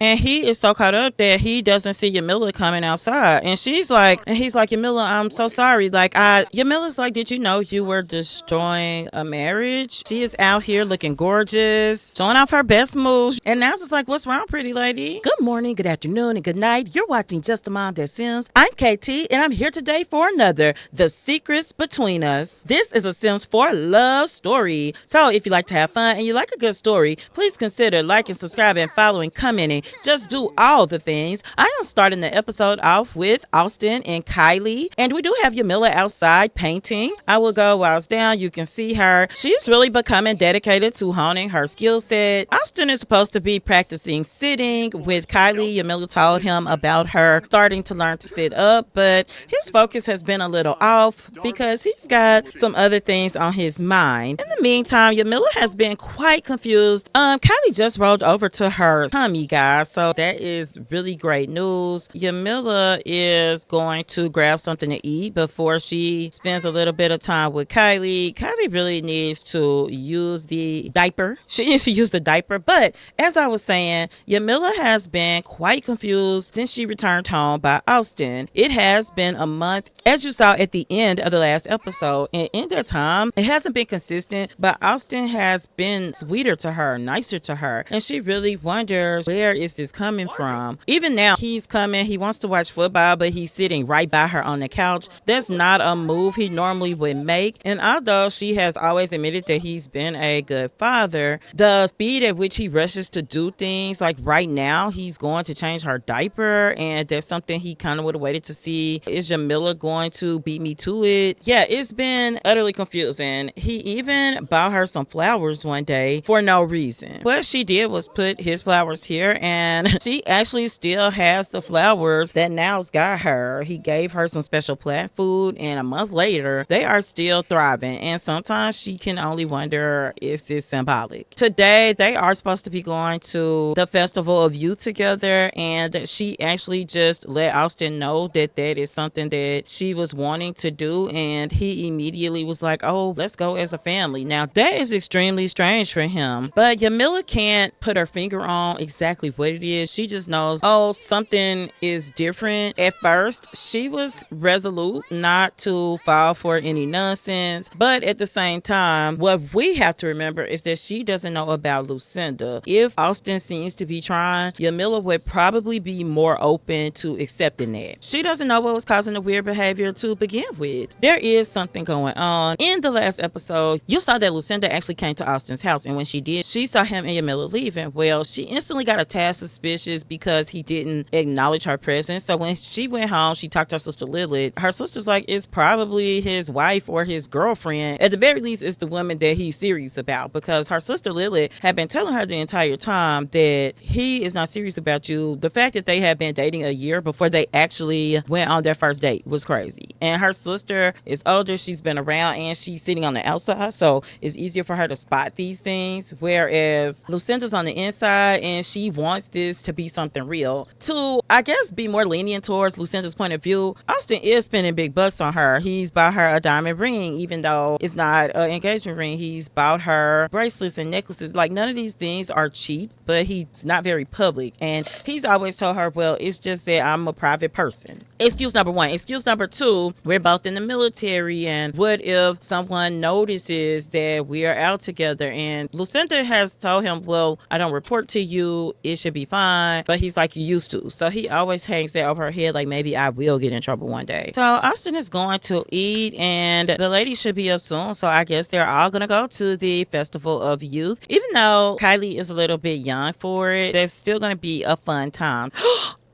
And he is so caught up that he doesn't see Yamilla coming outside. And he's like, Yamilla, I'm so sorry. Yamilla's like, did you know you were destroying a marriage? She is out here looking gorgeous, showing off her best moves. And now it's like, what's wrong, pretty lady? Good morning, good afternoon, and good night. You're watching Justamomthatsims. I'm KT, and I'm here today for another The Secrets Between Us. This is a Sims 4 love story. So if you like to have fun and you like a good story, please consider liking, subscribing, following, commenting. Just do all the things. I am starting the episode off with Austin and Kylie, and we do have Yamilla outside painting. I will go while it's down. You can see her. She's really becoming dedicated to honing her skill set. Austin is supposed to be practicing sitting with Kylie. Yamilla told him about her starting to learn to sit up, but his focus has been a little off because he's got some other things on his mind. In the meantime, Yamilla has been quite confused. Kylie just rolled over to her tummy, guys. So that is really great news. Yamilla is going to grab something to eat before she spends a little bit of time with Kylie. Kylie really needs to use the diaper. She needs to use the diaper. But as I was saying, Yamilla has been quite confused since she returned home by Austin. It has been a month, as you saw at the end of the last episode. And in that time, it hasn't been consistent, but Austin has been sweeter to her, nicer to her. And she really wonders, where is this coming from? Even now, he's coming. He wants to watch football, but he's sitting right by her on the couch. That's not a move he normally would make. And although she has always admitted that he's been a good father, the speed at which he rushes to do things, like right now, he's going to change her diaper, and that's something he kind of would have waited to see. Is Yamilla going to beat me to it? Yeah, it's been utterly confusing. He even bought her some flowers one day for no reason. What she did was put his flowers here, and she actually still has the flowers that Nyles got her. He gave her some special plant food, and a month later, they are still thriving. And sometimes she can only wonder, is this symbolic? Today, they are supposed to be going to the Festival of Youth together, and she actually just let Austin know that that is something that she was wanting to do, and he immediately was like, oh, let's go as a family. Now, that is extremely strange for him, but Yamilla can't put her finger on exactly what it is. She just knows, oh, something is different. At first, she was resolute not to fall for any nonsense, but at the same time, what we have to remember is that she doesn't know about Lucinda. If Austin seems to be trying, Yamilla would probably be more open to accepting that. She doesn't know what was causing the weird behavior to begin with. There is something going on. In the last episode, you saw that Lucinda actually came to Austin's house, and when she did, she saw him and Yamilla leaving. Well, she instantly got a tad suspicious because he didn't acknowledge her presence. So when she went home, she talked to her sister Lilith. Her sister's like, it's probably his wife or his girlfriend. At the very least, it's the woman that he's serious about, because her sister Lilith had been telling her the entire time that he is not serious about you. The fact that they had been dating a year before they actually went on their first date was crazy. And her sister is older. She's been around, and she's sitting on the outside, so it's easier for her to spot these things. Whereas Lucinda's on the inside, and she wants this to be something real. To, I guess, be more lenient towards Lucinda's point of view, Austin is spending big bucks on her. He's bought her a diamond ring, even though it's not an engagement ring. He's bought her bracelets and necklaces. Like, none of these things are cheap, but he's not very public. And he's always told her, well, it's just that I'm a private person. Excuse number one. Excuse number two, we're both in the military, and what if someone notices that we are out together? And Lucinda has told him, well, I don't report to you, it should be fine. But he's like, you used to. So he always hangs that over her head, like maybe I will get in trouble one day. So Austin is going to eat, and the ladies should be up soon. So I guess they're all going to go to the Festival of Youth. Even though Kylie is a little bit young for it, there's still going to be a fun time.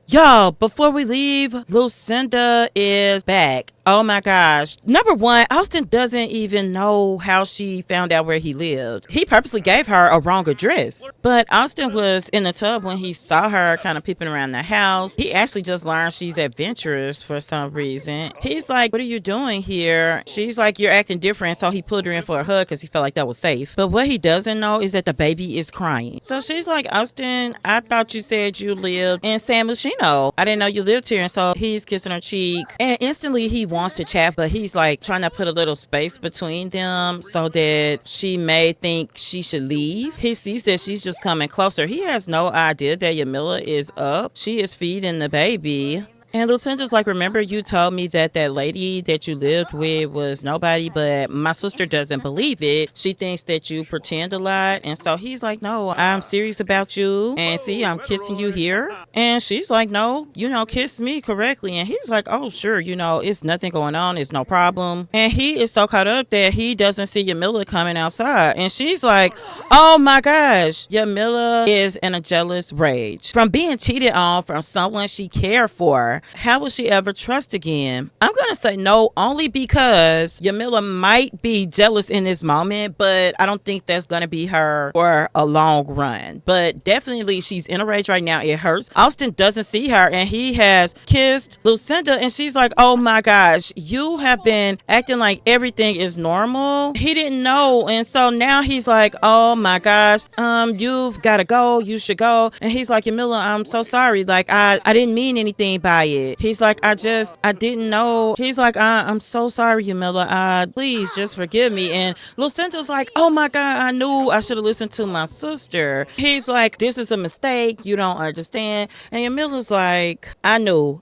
Y'all, before we leave, Lucinda is back. Oh my gosh. Number one, Austin doesn't even know how she found out where he lived. He purposely gave her a wrong address. But Austin was in the tub when he saw her kind of peeping around the house. He actually just learned she's adventurous for some reason. He's like, what are you doing here? She's like, you're acting different. So he pulled her in for a hug because he felt like that was safe. But what he doesn't know is that the baby is crying. So she's like, Austin, I thought you said you lived in San Luciano. I didn't know you lived here. And so he's kissing her cheek. And instantly he wants to chat, but he's like trying to put a little space between them so that she may think she should leave. He sees that she's just coming closer. He has no idea that Yamilla is up. She is feeding the baby. And Lucinda's like, remember you told me that that lady that you lived with was nobody, but my sister doesn't believe it. She thinks that you pretend a lot. And so he's like, no, I'm serious about you. And see, I'm kissing you here. And she's like, no, kiss me correctly. And he's like, oh, sure, it's nothing going on. It's no problem. And he is so caught up that he doesn't see Yamilla coming outside. And she's like, oh my gosh, Yamilla is in a jealous rage from being cheated on from someone she cared for. How will she ever trust again? I'm going to say no, only because Yamilla might be jealous in this moment, but I don't think that's going to be her for a long run. But definitely she's in a rage right now. It hurts. Austin doesn't see her, and he has kissed Lucinda, and she's like, oh my gosh, you have been acting like everything is normal. He didn't know, and so now he's like, oh my gosh, you've got to go. You should go. And he's like, Yamilla, I'm so sorry. Like, I didn't mean anything by it. He's like, I didn't know. He's like, I'm so sorry, Yamilla. Please just forgive me. And Lucinda's like, oh my God, I knew I should have listened to my sister. He's like, this is a mistake. You don't understand. And Yamilla's like, I knew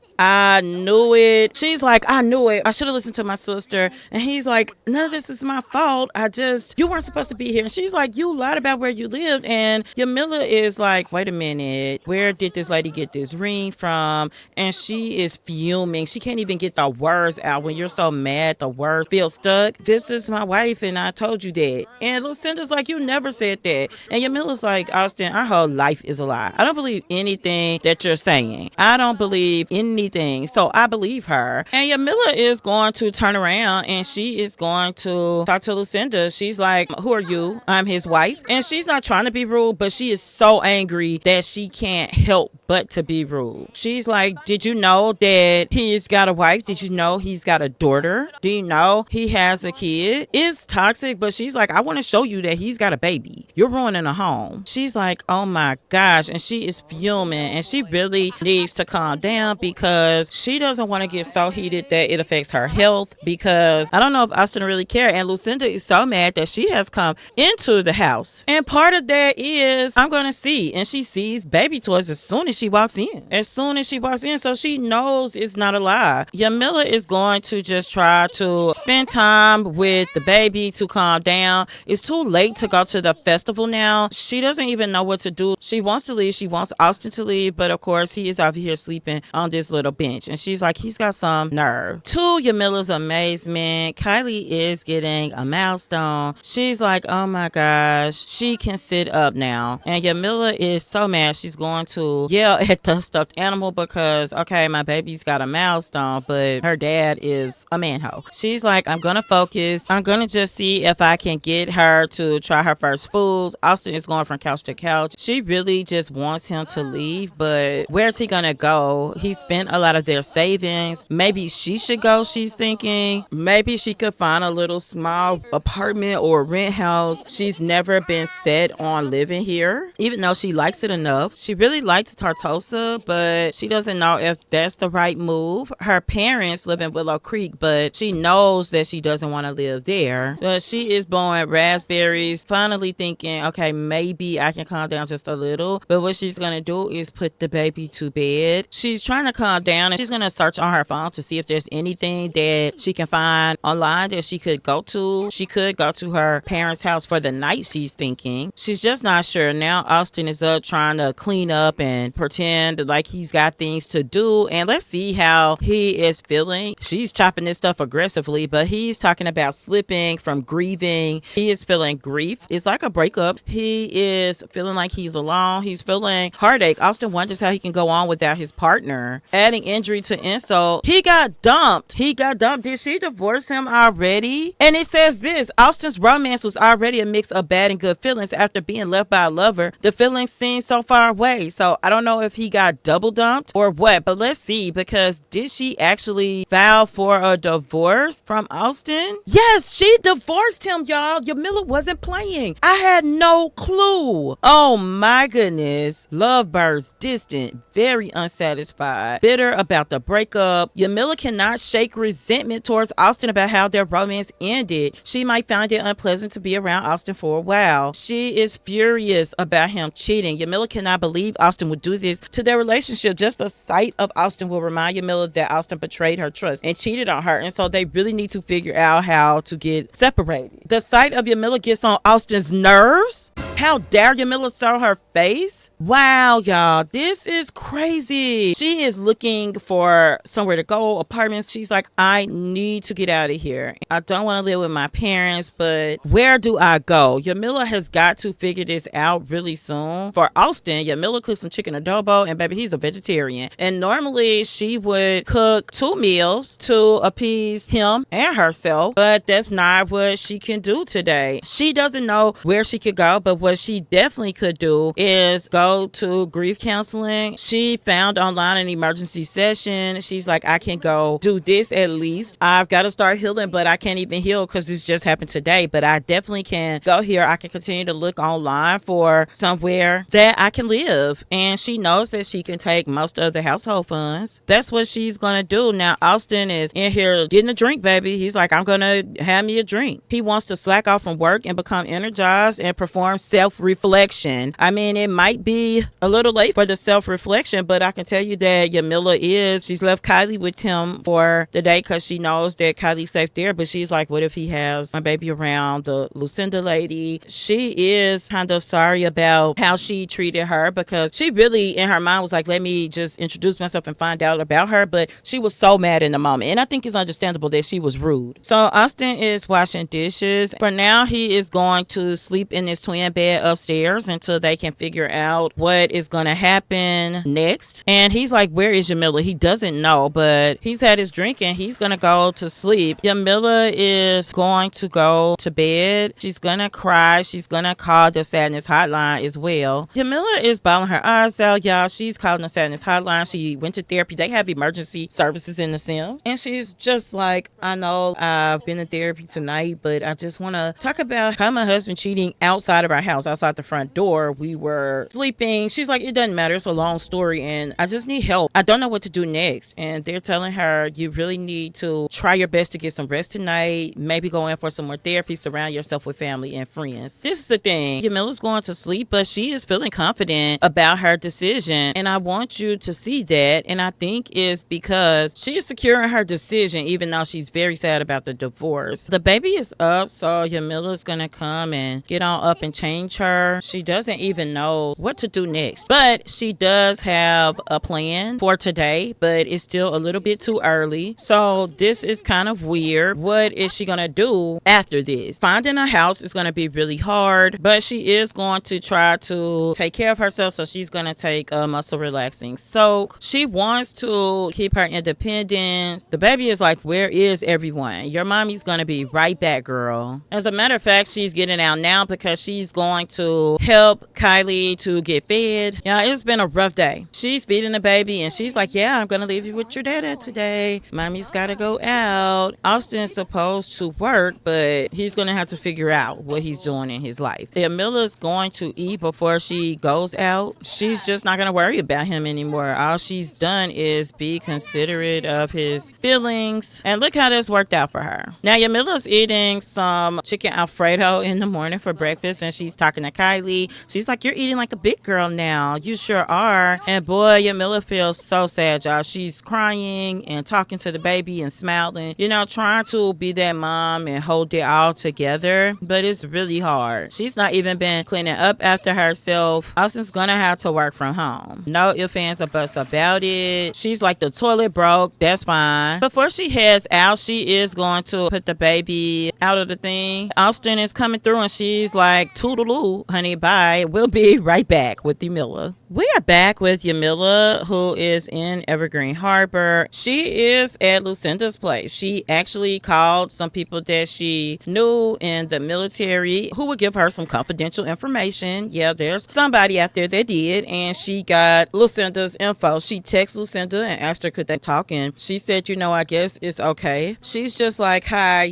it. She's like, I knew it. I should have listened to my sister. And he's like, none of this is my fault. You weren't supposed to be here. And she's like, you lied about where you lived. And Yamilla is like, wait a minute. Where did this lady get this ring from? And she is fuming. She can't even get the words out. When you're so mad, the words feel stuck. This is my wife, and I told you that. And Lucinda's like, you never said that. And Yamilla's like, Austin, our whole life is a lie. I don't believe anything that you're saying. I don't believe anything. So I believe her. And Yamilla is going to turn around and she is going to talk to Lucinda. She's like, who are you? I'm his wife. And she's not trying to be rude, but she is so angry that she can't help but to be rude. She's like, did you know that he's got a wife? Did you know he's got a daughter? Do you know he has a kid? It's toxic, but she's like, I want to show you that he's got a baby. You're ruining a home. She's like, oh my gosh. And she is fuming, and she really needs to calm down because she doesn't want to get so heated that it affects her health, because I don't know if Austin really cares. And Lucinda is so mad that she has come into the house. And part of that is, I'm going to see. And she sees baby toys as soon as she walks in. So she knows it's not a lie. Yamilla is going to just try to spend time with the baby to calm down. It's too late to go to the festival now. She doesn't even know what to do. She wants to leave. She wants Austin to leave, but of course he is out here sleeping on this little bench. And she's like, he's got some nerve. To Yamilla's amazement, Kylie is getting a milestone. She's like, oh my gosh, she can sit up now. And Yamilla is so mad. She's going to yell at the stuffed animal because, okay, my baby's got a milestone, but her dad is a manhole. She's like, I'm gonna focus. I'm gonna just see if I can get her to try her first foods. Austin is going from couch to couch. She really just wants him to leave, but where's he gonna go? He spent a lot of their savings. Maybe she should go, she's thinking. Maybe she could find a little small apartment or rent house. She's never been set on living here, even though she likes it enough. She really likes Tartosa, but she doesn't know if that's the right move. Her parents live in Willow Creek, but she knows that she doesn't want to live there. So she is blowing raspberries, finally thinking, okay, maybe I can calm down just a little. But what she's going to do is put the baby to bed. She's trying to calm down, and she's going to search on her phone to see if there's anything that she can find online that she could go to. She could go to her parents' house for the night, she's thinking. She's just not sure. Now Austin is up trying to clean up and pretend like he's got things to do, and let's see how he is feeling. She's chopping this stuff aggressively, but he's talking about slipping from grieving. He is feeling grief. It's like a breakup. He is feeling like he's alone. He's feeling heartache. Austin wonders how he can go on without his partner. Adding injury to insult, he got dumped. Did she divorce him already? And it says this: Austin's romance was already a mix of bad and good feelings. After being left by a lover, the feelings seem so far away. So I don't know know if he got double dumped or what, but let's see, because did she actually file for a divorce from Austin? Yes, she divorced him, y'all. Yamilla wasn't playing. I had no clue. Oh my goodness. Lovebirds, distant, very unsatisfied, bitter about the breakup. Yamilla cannot shake resentment towards Austin about how their romance ended. She might find it unpleasant to be around Austin for a while. She is furious about him cheating. Yamilla cannot believe Austin would do this to their relationship. Just the sight of Austin will remind Yamilla that Austin betrayed her trust and cheated on her, and so they really need to figure out how to get separated. The sight of Yamilla gets on Austin's nerves. How dare Yamilla show her face? Wow, y'all, this is crazy. She is looking for somewhere to go, apartments. She's like, I need to get out of here. I don't want to live with my parents, but where do I go? Yamilla has got to figure this out really soon. For Austin, Yamilla cooked some chicken adobo, and baby, he's a vegetarian. And normally she would cook 2 meals to appease him and herself, but that's not what she can do today. She doesn't know where she could go, but what she definitely could do is go to grief counseling. She found online an emergency session. She's like, I can go do this at least. I've got to start healing, but I can't even heal because this just happened today. But I definitely can go here. I can continue to look online for somewhere that I can live. And she knows that she can take most of the household funds. That's what she's going to do. Now, Austin is in here getting a drink, baby. He's like, I'm going to have me a drink. He wants to slack off from work and become energized and perform self-reflection. I mean, it might be a little late for the self-reflection, but I can tell you that Yamilla she's left Kylie with him for the day because she knows that Kylie's safe there, but she's like, what if he has my baby around the Lucinda lady? She is kind of sorry about how she treated her because she really in her mind was like, let me just introduce myself and find out about her, but she was so mad in the moment, and I think it's understandable that she was rude. So Austin is washing dishes. For now, he is going to sleep in his twin bed upstairs until they can figure out what is going to happen next. And he's like, where is Yamilla? He doesn't know, but he's had his drink and he's going to go to sleep. Yamilla is going to go to bed. She's going to cry. She's going to call the sadness hotline as well. Yamilla is bawling her eyes out, y'all. She's calling the sadness hotline. She went to therapy. They have emergency services in the sim. And she's just like, I know I've been in therapy tonight, but I just want to talk about how my husband cheating outside of our house, outside the front door. We were sleeping. She's like, it doesn't matter. It's a long story and I just need help. I don't know what to do next. And they're telling her, you really need to try your best to get some rest tonight. Maybe go in for some more therapy. Surround yourself with family and friends. This is the thing. Yamilla's going to sleep, but she is feeling confident about her decision. And I want you to see that. And I think it's because she is secure in her decision, even though she's very sad about the divorce. The baby is up, so Yamilla's gonna come and get on up and change her. She doesn't even know what to do next, but she does have a plan for today, but it's still a little bit too early. So this is kind of weird. What is she gonna do after this? Finding a house is gonna be really hard, but she is going to try to take care of herself. So she's gonna take a muscle relaxing soak. She wants to keep her independence. The baby is like, where is everyone? Your mommy's gonna be right back, girl. As a matter of fact, she's getting out now because she's going to help Kylie to get fed. Yeah, it's been a rough day. She's feeding the baby and she's like, yeah, I'm gonna leave you with your dada today. Mommy's gotta go out. Austin's supposed to work, but he's gonna have to figure out what he's doing in his life. Yamilla's going to eat before she goes out. She's just not gonna worry about him anymore. All she's done is be considerate of his feelings, and look how this worked out for her. Now Yamilla's eating some chicken Alfredo in the morning for breakfast, and she's talking to Kylie. She's like, you're eating like a big girl now. You sure are. And boy, Yamilla feels so sad, y'all. She's crying and talking to the baby and smiling, you know, trying to be that mom and hold it all together, but it's really hard. She's not even been cleaning up after herself. Austin's gonna have to work from home. No ifs, ands, or buts about it. She's like, the toilet broke. That's fine. Before she heads out, she is going to put the baby out of the thing. Austin is coming through and she's like, toodaloo, honey, bye. We'll be right back with Yamilla. We are back with Yamilla, who is in Evergreen Harbor. She is at Lucinda's place. She actually called some people that she knew in the military who would give her some confidential information. Yeah, there's somebody out there that did, and she got Lucinda's info. She texted Lucinda and asked her could they talk, and she said, I guess it's okay. She's just like, hi,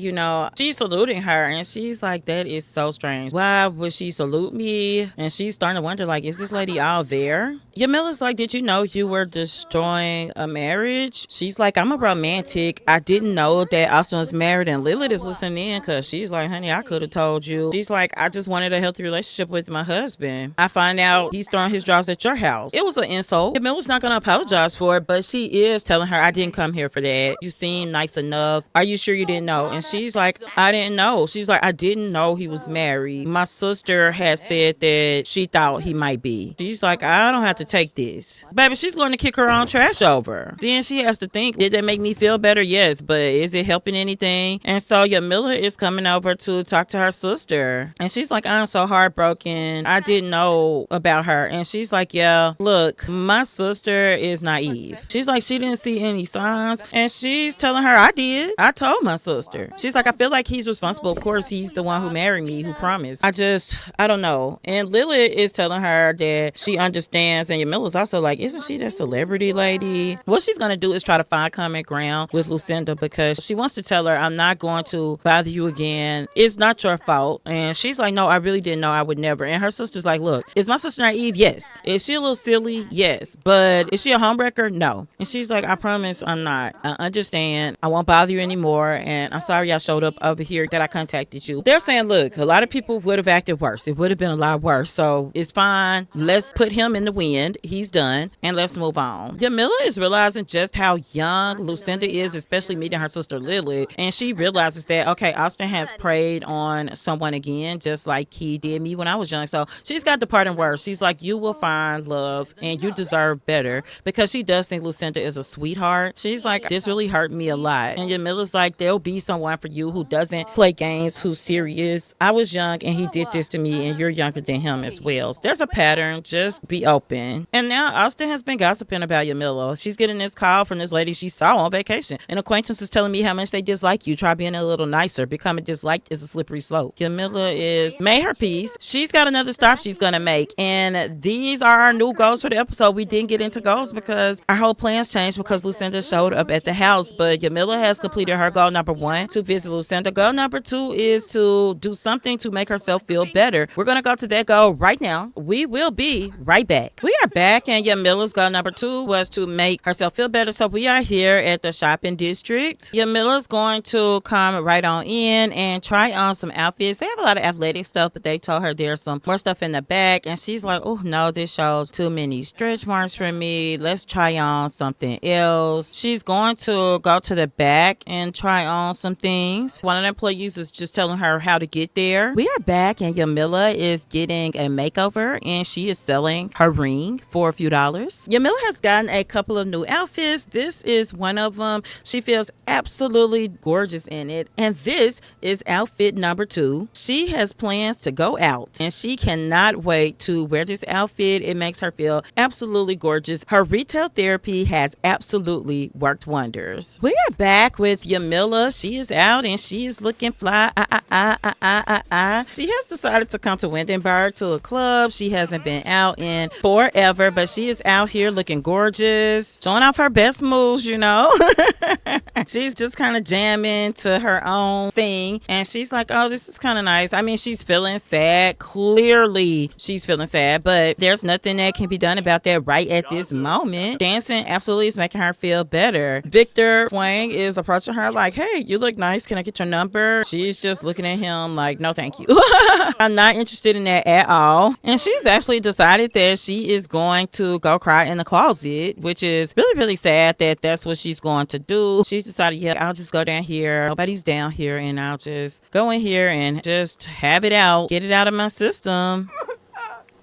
she's saluting her, and she's like, that is so strange. Why would she salute me? And she's starting to wonder, like, is this lady all there? Yamilla's like, did you know you were destroying a marriage? She's like, I'm a romantic. I didn't know that Austin was married, and Lilith is listening in because she's like, honey, I could have told you. She's like, I just wanted a healthy relationship with my husband. I find out he's throwing his drawers at your house. It was an insult. Yamilla's not going to apologize for it, but she is telling her, I didn't come here for that. You seem nice enough. Are you sure you didn't know? And she's like, I didn't know. She's like, I didn't know he was married. My sister had said that she thought he might be. She's like, I don't have to take this. Baby, she's going to kick her own trash over. Then she has to think, did that make me feel better? Yes, but is it helping anything? And so Yamilla is coming over to talk to her sister. And she's like, I'm so heartbroken. I didn't know about her. And she's like, yeah, look, my sister is naive. She's like, she didn't see any signs. And she's telling her, I did. I told my sister. She's like, I feel like he's responsible. Of course, he's the one who married me, who promised. I don't know. And Lilith is telling her that she understands. And Yamilla's also like, isn't she that celebrity lady? What she's going to do is try to find common ground with Lucinda because she wants to tell her, I'm not going to bother you again. It's not your fault. And she's like, no, I really didn't know. I would never. And her sister's like, look, is my sister naive? Yes. Is she a little silly? Yes. But is she a homewrecker? No. And she's like, I promise I'm not. I understand. I won't bother you anymore. And I'm sorry I showed up over here that I contacted you. They're saying, look, a lot of people would have acted worse. It would have been a lot worse. So it's fine. Let's put him in the wind. He's done. And let's move on. Yamilla is realizing just how young Lucinda is, especially meeting her sister Lily. And she realizes that, okay, Austin has preyed on someone again, just like he did me when I was young. So she's got the parting words. She's like, you will find love and you deserve better, because she does think Lucinda is a sweetheart. She's like, this really hurt me a lot. And Yamilla's like, there'll be someone for you who doesn't play games, who's serious. I was young and he did this to me, and you're younger than him as well. There's a pattern. Just be open. And now Austin has been gossiping about Yamilla. She's getting this call from this lady she saw on vacation. An acquaintance is telling me how much they dislike you. Try being a little nicer. Becoming disliked is a slippery slope. Yamilla is made her peace. She's got another stop she's gonna make. And these are our new goals for the episode. We didn't get into goals because our whole plans changed because Lucinda showed up at the house. But Yamilla has completed her goal number 1, to visit Lucinda. Goal number 2 is to do something to make herself feel better. We're gonna go to that goal right now. We will be right back. We are back, and Yamilla's goal number 2 was to make herself feel better. So we are here at the shopping district. Yamilla's going to come right on in and try on some outfits. They have a lot of athletic stuff, but they told her there's some more stuff in the back, and she's like, oh no, this shows too many stretch marks for me. Let's try on something else. She's going to go to the back and try on some things. One of the employees is just telling her how to get there. We are back, and Yamilla is getting a makeover, and she is selling her ring for a few dollars. Yamilla has gotten a couple of new outfits. This is one of them. She feels absolutely gorgeous in it. And this is outfit number 2. She has plans to go out, and she cannot wait to wear this outfit. It makes her feel absolutely gorgeous. Her retail therapy has absolutely worked wonders. We are back with Yamilla. She is out and she is looking fly. She has decided to come to Windenburg to a club. She hasn't been out in forever, but she is out here looking gorgeous, showing off her best moves, She's just kind of jamming to her own thing, and she's like, oh, this is kind of nice. I mean, she's feeling sad. Clearly she's feeling sad, but there's nothing that can be done about that right at this moment. Dancing absolutely is making her feel better. Victor Wang is approaching her like, hey, you look nice, can I get your number? She's just looking at him like, no thank you. I'm not interested in that at all. And she's actually decided that she is going to go cry in the closet, which is really, really sad that that's what she's going to do. She's decided, yeah, I'll just go down here. Nobody's down here, and I'll just go in here and just have it out, get it out of my system.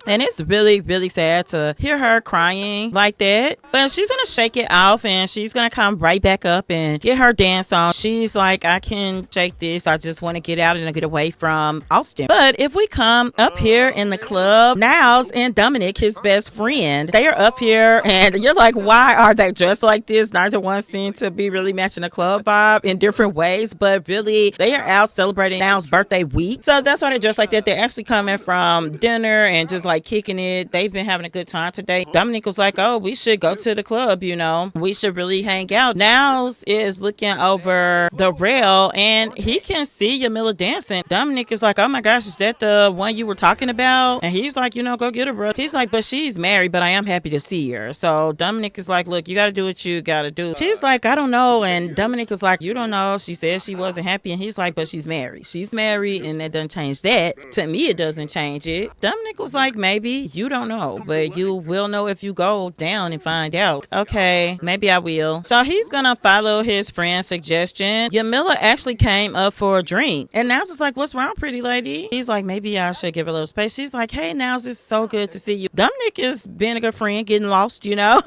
And it's really, really sad to hear her crying like that. But she's going to shake it off, and she's going to come right back up and get her dance on. She's like, I can shake this. I just want to get out and get away from Austin. But if we come up here in the club, Nyles and Dominic, his best friend, they are up here, and you're like, why are they dressed like this? Neither one seem to be really matching the club vibe in different ways, but really they are out celebrating Nyles' birthday week. So that's why they dress like that. They're actually coming from dinner and just like like kicking it. They've been having a good time today. Dominic was like, oh, we should go to the club, you know. We should really hang out. Nyles is looking over the rail and he can see Yamilla dancing. Dominic is like, oh my gosh, is that the one you were talking about? And he's like, you know, go get her, bro. He's like, but she's married, but I am happy to see her. So Dominic is like, look, you got to do what you got to do. He's like, I don't know. And Dominic is like, you don't know. She said she wasn't happy. And he's like, but she's married. She's married and that doesn't change that. To me, it doesn't change it. Dominic was like, maybe. You don't know, but you will know if you go down and find out. Okay, maybe I will. So he's gonna follow his friend's suggestion. Yamilla actually came up for a drink. And Nyles is like, what's wrong, pretty lady? He's like, maybe I should give her a little space. She's like, hey, Nyles, it's so good to see you. Dominic is being a good friend, getting lost, you know?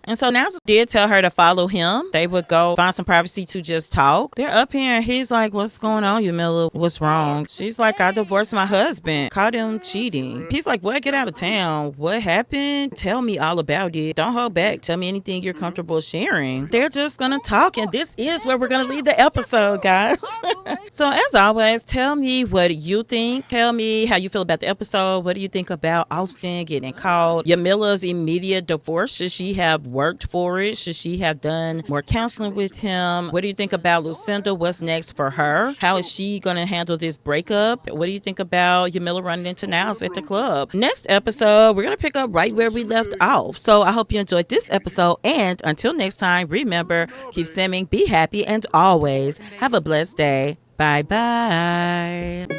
And so Nyles did tell her to follow him. They would go find some privacy to just talk. They're up here and he's like, what's going on, Yamilla? What's wrong? She's like, I divorced my husband. Caught him cheating. He's like, what? Get out of town. What happened? Tell me all about it. Don't hold back. Tell me anything you're comfortable sharing. They're just gonna talk, and this is where we're gonna leave the episode, guys. So as always, tell me what you think. Tell me how you feel about the episode. What do you think about Austin getting called? Yamilla's immediate divorce. Should she have worked for it? Should she have done more counseling with him? What do you think about Lucinda? What's next for her? How is she gonna handle this breakup? What do you think about Yamilla running into Nyles at the club? Next episode, we're gonna pick up right where we left off. So I hope you enjoyed this episode, and until next time, remember, keep simming, be happy, and always have a blessed day. Bye bye.